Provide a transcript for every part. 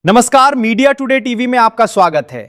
नमस्कार, media today TV में आपका स्वागत है।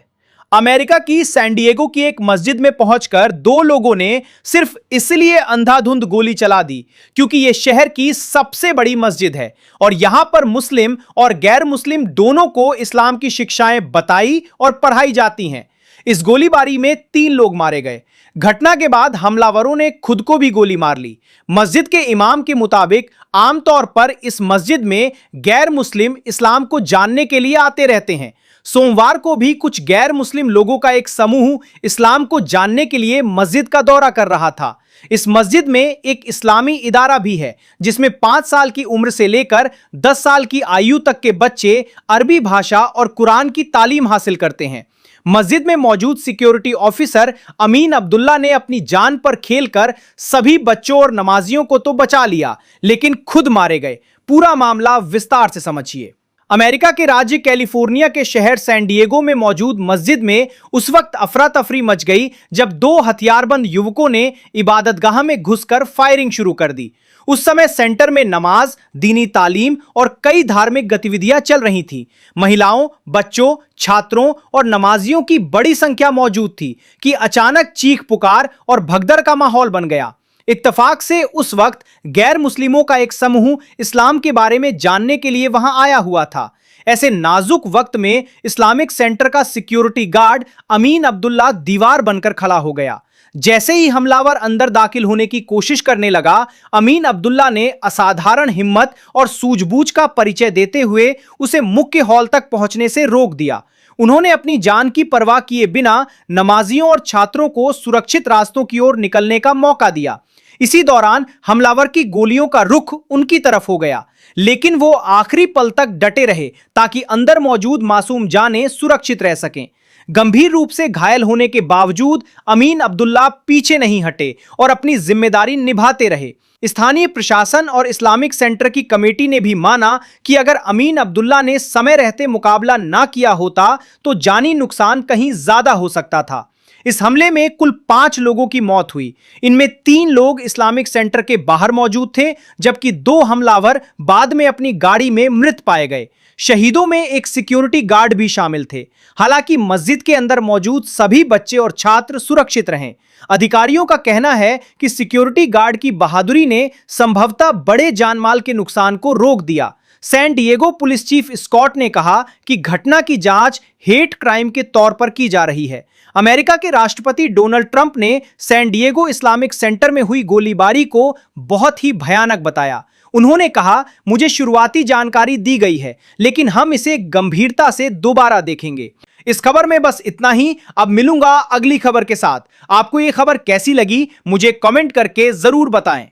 अमेरिका की सैन डिएगो की एक मस्जिद में पहुंचकर दो लोगों ने सिर्फ इसलिए अंधाधुंध गोली चला दी क्योंकि यह शहर की सबसे बड़ी मस्जिद है और यहां पर मुस्लिम और गैर मुस्लिम दोनों को इस्लाम की शिक्षाएं बताई और पढ़ाई जाती हैं। इस गोलीबारी में 3 लोग मारे गए। घटना के बाद हमलावरों ने खुद को भी गोली मार ली। मस्जिद के इमाम के मुताबिक आमतौर पर इस मस्जिद में गैर मुस्लिम इस्लाम को जानने के लिए आते रहते हैं। सोमवार को भी कुछ गैर मुस्लिम लोगों का एक समूह इस्लाम को जानने के लिए मस्जिद का दौरा कर रहा था। इस मस्जिद में एक इस्लामी इदारा भी है जिसमें 5 साल की उम्र से लेकर 10 साल की आयु तक के बच्चे अरबी भाषा और कुरान की तालीम हासिल करते हैं। मस्जिद में मौजूद सिक्योरिटी ऑफिसर अमीन अब्दुल्ला ने अपनी जान पर खेलकर सभी बच्चों और नमाजियों को तो बचा लिया, लेकिन खुद मारे गए। पूरा मामला विस्तार से समझिए। अमेरिका के राज्य कैलिफोर्निया के शहर सैन डिएगो में मौजूद मस्जिद में उस वक्त अफरा तफरी मच गई जब 2 हथियारबंद युवकों ने इबादतगाह में घुसकर फायरिंग शुरू कर दी। उस समय सेंटर में नमाज, दीनी तालीम और कई धार्मिक गतिविधियां चल रही थीं। महिलाओं, बच्चों, छात्रों और नमाजियों की बड़ी संख्या मौजूद थी कि अचानक चीख पुकार और भगदड़ का माहौल बन गया। इत्तेफाक से उस वक्त गैर मुस्लिमों का एक समूह इस्लाम के बारे में जानने के लिए वहां आया हुआ था। ऐसे नाजुक वक्त में इस्लामिक सेंटर का सिक्योरिटी गार्ड अमीन अब्दुल्ला दीवार बनकर खड़ा हो गया। जैसे ही हमलावर अंदर दाखिल होने की कोशिश करने लगा, अमीन अब्दुल्ला ने असाधारण हिम्मत और सूझबूझ का परिचय देते हुए उसे मुख्य हॉल तक पहुंचने से रोक दिया। उन्होंने अपनी जान की परवाह किए बिना नमाजियों और छात्रों को सुरक्षित रास्तों की ओर निकलने का मौका दिया। इसी दौरान हमलावर की गोलियों का रुख उनकी तरफ हो गया, लेकिन वो आखिरी पल तक डटे रहे ताकि अंदर मौजूद मासूम जानें सुरक्षित रह सकें। गंभीर रूप से घायल होने के बावजूद अमीन अब्दुल्ला पीछे नहीं हटे और अपनी जिम्मेदारी निभाते रहे। स्थानीय प्रशासन और इस्लामिक सेंटर की कमेटी ने भी माना कि अगर अमीन अब्दुल्ला ने समय रहते मुकाबला ना किया होता तो जानी नुकसान कहीं ज्यादा हो सकता था। इस हमले में कुल 5 लोगों की मौत हुई। इनमें 3 लोग इस्लामिक सेंटर के बाहर मौजूद थे, जबकि 2 हमलावर बाद में अपनी गाड़ी में मृत पाए गए। शहीदों में एक सिक्योरिटी गार्ड भी शामिल थे। हालांकि मस्जिद के अंदर मौजूद सभी बच्चे और छात्र सुरक्षित रहे। अधिकारियों का कहना है कि सिक्योरिटी गार्ड की बहादुरी ने संभवतः बड़े जानमाल के नुकसान को रोक दिया। San Diego police chief Scott ने कहा कि घटना की जांच हेट क्राइम के तौर पर की जा रही है। अमेरिका के राष्ट्रपति डोनाल्ड ट्रंप ने सैन डिएगो इस्लामिक सेंटर में हुई गोलीबारी को बहुत ही भयानक बताया। उन्होंने कहा, मुझे शुरुआती जानकारी दी गई है, लेकिन हम इसे गंभीरता से दोबारा देखेंगे। इस खबर में बस इतना ही। अब मिलूंगा अगली खबर के साथ। आपको यह खबर कैसी लगी मुझे कमेंट करके जरूर बताएं।